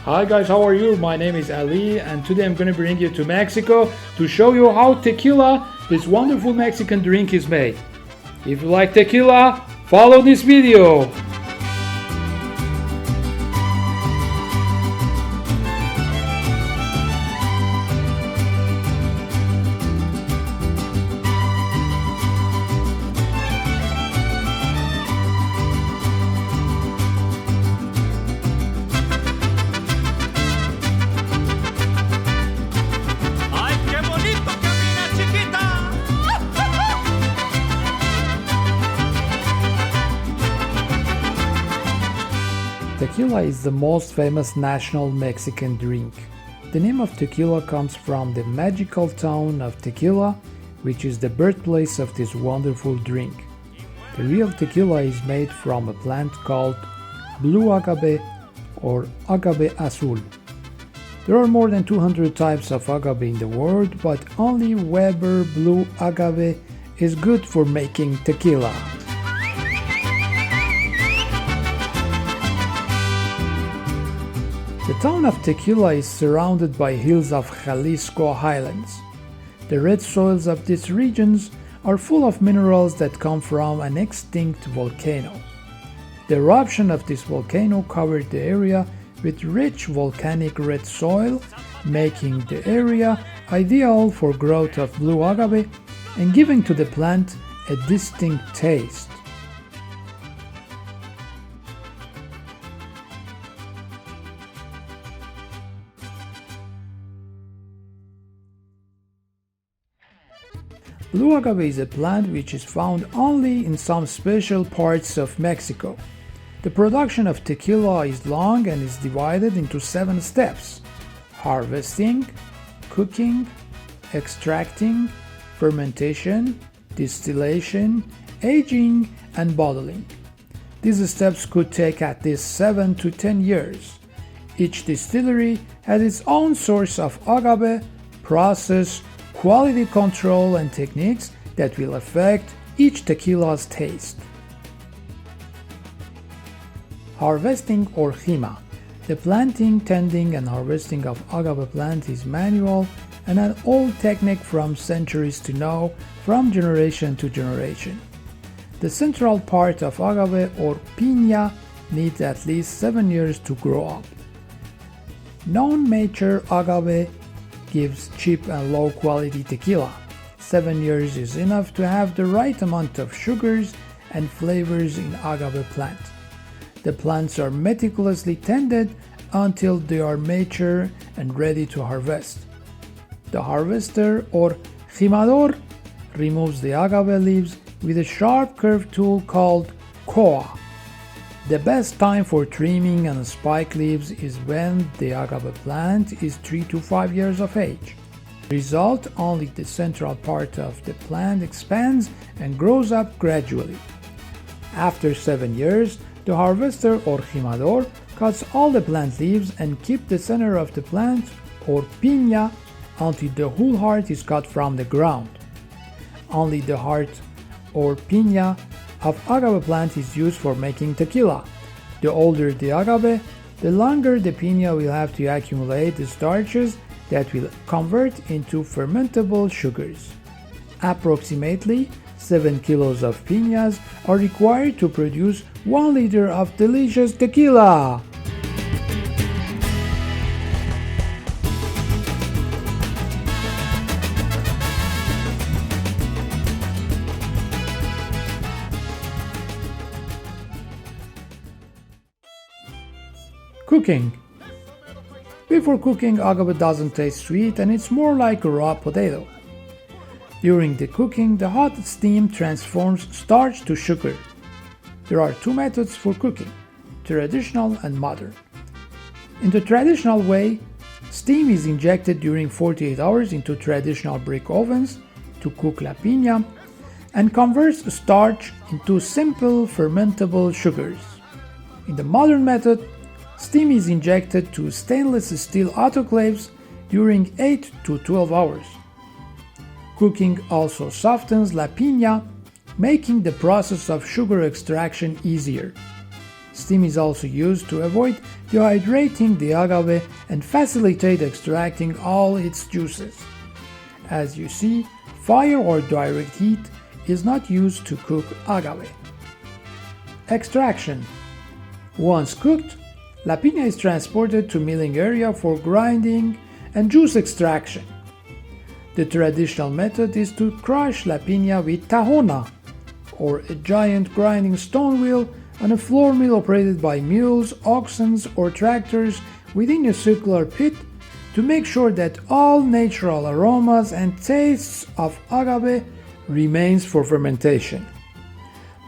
Hi guys, how are you? My name is Ali and today I'm going to bring you to Mexico to show you how tequila, this wonderful Mexican drink, is made. If you like tequila, follow this video. Tequila is the most famous national Mexican drink. The name of tequila comes from the magical town of Tequila, which is the birthplace of this wonderful drink. The real tequila is made from a plant called blue agave or agave azul. There are more than 200 types of agave in the world, but only Weber blue agave is good for making tequila. The town of Tequila is surrounded by hills of Jalisco Highlands. The red soils of these regions are full of minerals that come from an extinct volcano. The eruption of this volcano covered the area with rich volcanic red soil, making the area ideal for growth of blue agave and giving to the plant a distinct taste. Blue agave is a plant which is found only in some special parts of Mexico. The production of tequila is long and is divided into 7 steps: harvesting, cooking, extracting, fermentation, distillation, aging, and bottling. These steps could take at least 7 to 10 years. Each distillery has its own source of agave, process, quality control, and techniques that will affect each tequila's taste. Harvesting or Jima. The planting, tending, and harvesting of agave plant is manual and an old technique from centuries to now, from generation to generation. The central part of agave or piña needs at least 7 years to grow up. Non-mature agave gives cheap and low quality tequila. 7 years is enough to have the right amount of sugars and flavors in agave plant. The plants are meticulously tended until they are mature and ready to harvest. The harvester or jimador removes the agave leaves with a sharp curved tool called coa. The best time for trimming and spike leaves is when the agave plant is 3 to 5 years of age. Result, only the central part of the plant expands and grows up gradually. After 7 years, the harvester or jimador cuts all the plant leaves and keeps the center of the plant or piña until the whole heart is cut from the ground. Only the heart or piña of agave plant is used for making tequila. The older the agave, the longer the piña will have to accumulate the starches that will convert into fermentable sugars. Approximately 7 kilos of piñas are required to produce 1 liter of delicious tequila. Cooking. Before cooking, agave doesn't taste sweet and it's more like a raw potato. During the cooking, the hot steam transforms starch to sugar. There are 2 methods for cooking, traditional and modern. In the traditional way, steam is injected during 48 hours into traditional brick ovens to cook la piña and converts starch into simple fermentable sugars. In the modern method, steam is injected to stainless steel autoclaves during 8 to 12 hours. Cooking also softens la piña, making the process of sugar extraction easier. Steam is also used to avoid dehydrating the agave and facilitate extracting all its juices. As you see, fire or direct heat is not used to cook agave. Extraction. Once cooked, La piña is transported to milling area for grinding and juice extraction. The traditional method is to crush la piña with tahona, or a giant grinding stone wheel on a floor mill operated by mules, oxen, or tractors within a circular pit to make sure that all natural aromas and tastes of agave remains for fermentation.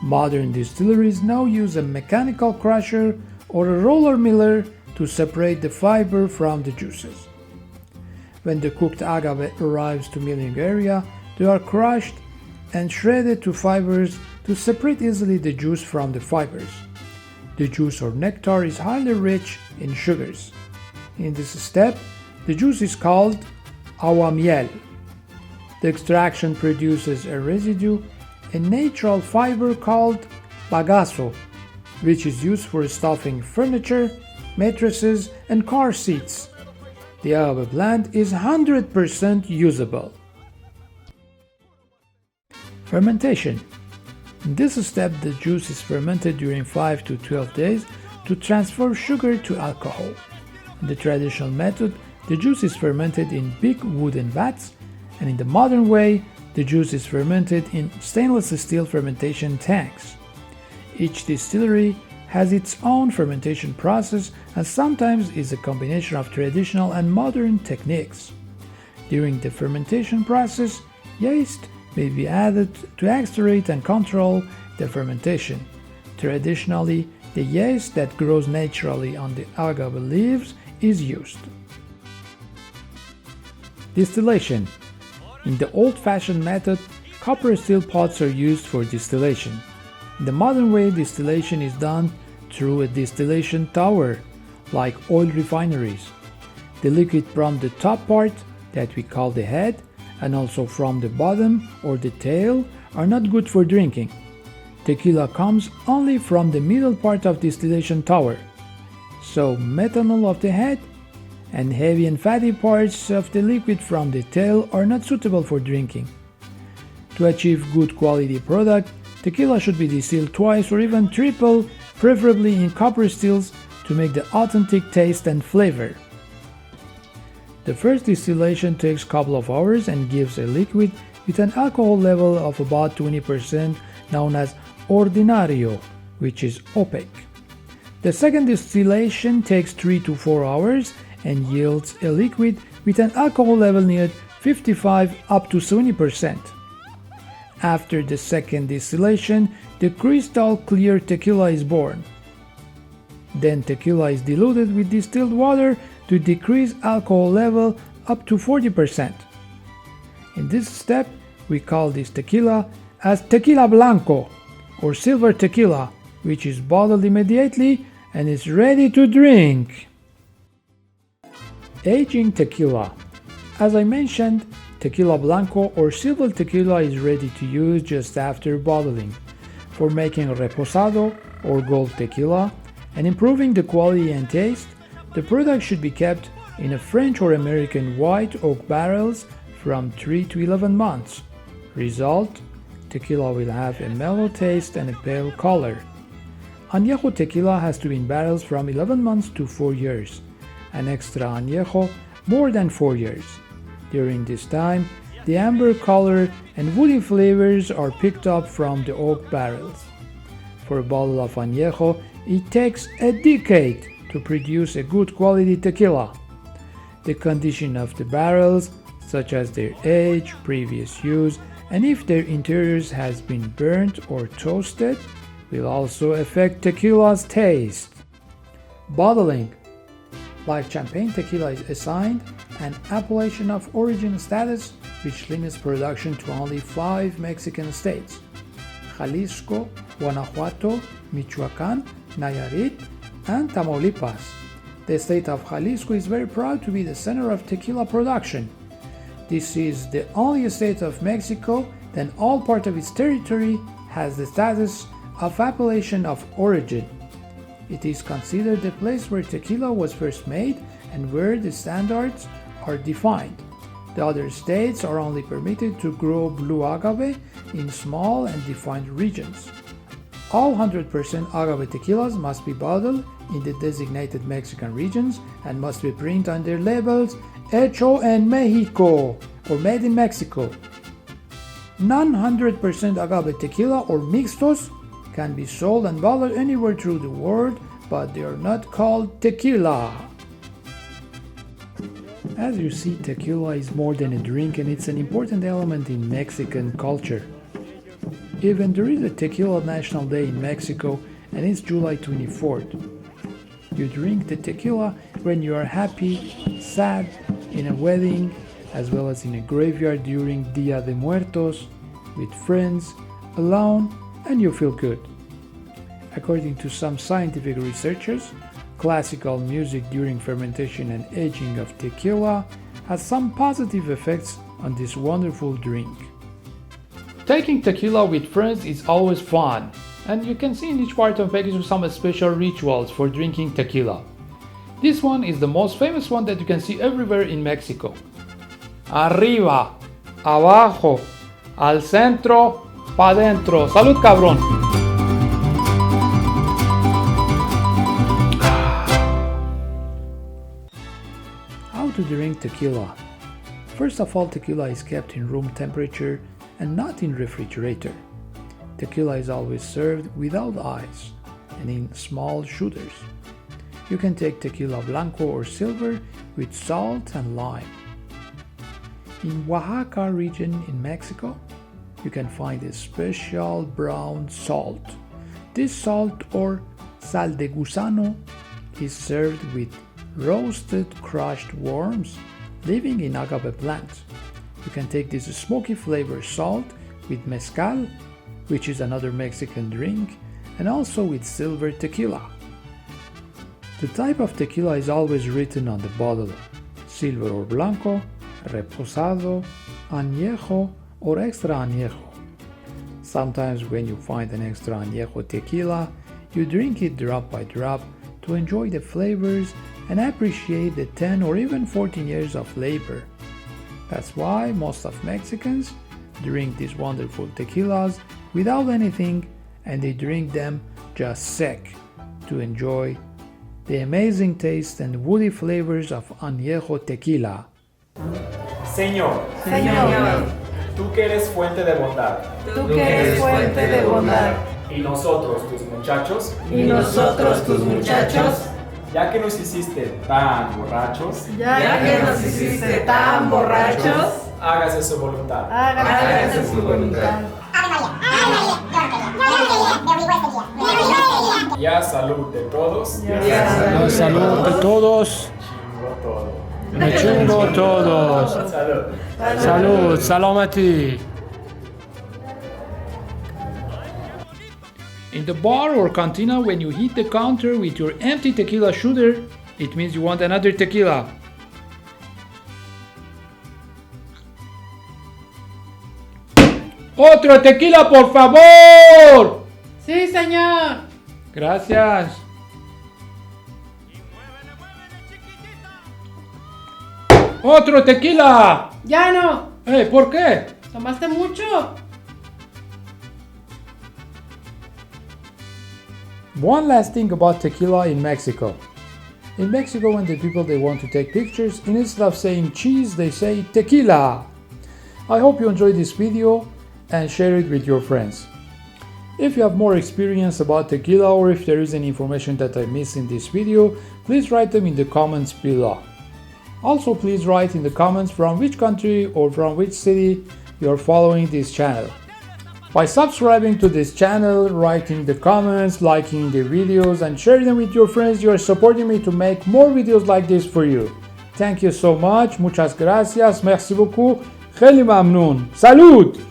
Modern distilleries now use a mechanical crusher or a roller miller to separate the fiber from the juices. When the cooked agave arrives to milling area, they are crushed and shredded to fibers to separate easily the juice from the fibers. The juice or nectar is highly rich in sugars. In this step, the juice is called aguamiel. The extraction produces a residue, a natural fiber called bagazo, which is used for stuffing furniture, mattresses, and car seats. The agave plant is 100% usable. Fermentation. In this step, the juice is fermented during 5 to 12 days to transfer sugar to alcohol. In the traditional method, the juice is fermented in big wooden vats, and in the modern way, the juice is fermented in stainless steel fermentation tanks. Each distillery has its own fermentation process and sometimes is a combination of traditional and modern techniques. During the fermentation process, yeast may be added to accelerate and control the fermentation. Traditionally, the yeast that grows naturally on the agave leaves is used. Distillation. In the old-fashioned method, copper steel pots are used for distillation. In the modern way, distillation is done through a distillation tower, like oil refineries. The liquid from the top part, that we call the head, and also from the bottom or the tail, are not good for drinking. Tequila comes only from the middle part of distillation tower. So methanol of the head and heavy and fatty parts of the liquid from the tail are not suitable for drinking. To achieve good quality product, tequila should be distilled twice or even triple, preferably in copper stills, to make the authentic taste and flavor. The first distillation takes a couple of hours and gives a liquid with an alcohol level of about 20%, known as ordinario, which is opaque. The second distillation takes 3 to 4 hours and yields a liquid with an alcohol level near 55 up to 70%. After the second distillation, the crystal clear tequila is born. Then tequila is diluted with distilled water to decrease alcohol level up to 40%. In this step, we call this tequila as tequila blanco or silver tequila, which is bottled immediately and is ready to drink. Aging tequila. As I mentioned, tequila blanco or silver tequila is ready to use just after bottling. For making reposado or gold tequila and improving the quality and taste, the product should be kept in a French or American white oak barrels from 3 to 11 months. Result: tequila will have a mellow taste and a pale color. Añejo tequila has to be in barrels from 11 months to 4 years, and extra añejo more than 4 years. During this time, the amber color and woody flavors are picked up from the oak barrels. For a bottle of añejo, it takes a decade to produce a good quality tequila. The condition of the barrels, such as their age, previous use, and if their interiors has been burnt or toasted, will also affect tequila's taste. Bottling. Like champagne, tequila is assigned an appellation of origin status, which limits production to only 5 Mexican states: Jalisco, Guanajuato, Michoacán, Nayarit, and Tamaulipas. The state of Jalisco is very proud to be the center of tequila production. This is the only state of Mexico that all part of its territory has the status of appellation of origin. It is considered the place where tequila was first made and where the standards are defined. The other states are only permitted to grow blue agave in small and defined regions. All 100% agave tequilas must be bottled in the designated Mexican regions and must be printed on their labels Hecho en Mexico or Made in Mexico. Non-100% agave tequila or mixtos can be sold and bottled anywhere through the world, but they are not called tequila. As you see, tequila is more than a drink and it's an important element in Mexican culture. Even there is a Tequila National Day in Mexico and it's July 24th. You drink the tequila when you are happy, sad, in a wedding, as well as in a graveyard during Dia de Muertos, with friends, alone, and you feel good. According to some scientific researchers, classical music during fermentation and aging of tequila has some positive effects on this wonderful drink. Taking tequila with friends is always fun, and you can see in each part of Mexico some special rituals for drinking tequila. This one is the most famous one that you can see everywhere in Mexico. Arriba, abajo, al centro, pa dentro. Salud, cabrón. How to drink tequila? First of all, tequila is kept in room temperature and not in refrigerator. Tequila is always served without ice and in small shooters. You can take tequila blanco or silver with salt and lime. In Oaxaca region in Mexico, you can find a special brown salt. This salt, or sal de gusano, is served with roasted crushed worms living in agave plants. You can take this smoky flavor salt with mezcal, which is another Mexican drink, and also with silver tequila. The type of tequila is always written on the bottle: silver or blanco, reposado, añejo, or extra añejo. Sometimes when you find an extra añejo tequila, you drink it drop by drop to enjoy the flavors and appreciate the 10 or even 14 years of labor. That's why most of Mexicans drink these wonderful tequilas without anything, and they drink them just sec to enjoy the amazing taste and woody flavors of añejo tequila. Señor, tú que eres fuente de bondad, y nosotros tus muchachos, ya que nos hiciste tan borrachos, hágase su voluntad. Ya salud de todos. Salud de todos. Me chingo todos. Salud, salamati. In the bar or cantina, when you hit the counter with your empty tequila shooter, it means you want another tequila. ¡Otro tequila, por favor! Sí, señor. Gracias. ¡Otro tequila! Ya no. ¿Por qué? ¿Tomaste mucho? One last thing about tequila in Mexico. In Mexico, when the people they want to take pictures, instead of saying cheese, they say tequila. I hope you enjoyed this video and share it with your friends. If you have more experience about tequila, or if there is any information that I missed in this video, please write them in the comments below. Also, please write in the comments from which country or from which city you are following this channel. By subscribing to this channel, writing the comments, liking the videos, and sharing them with your friends, you are supporting me to make more videos like this for you. Thank you so much. Muchas gracias. Merci beaucoup. Kheli mamnoon. Salud!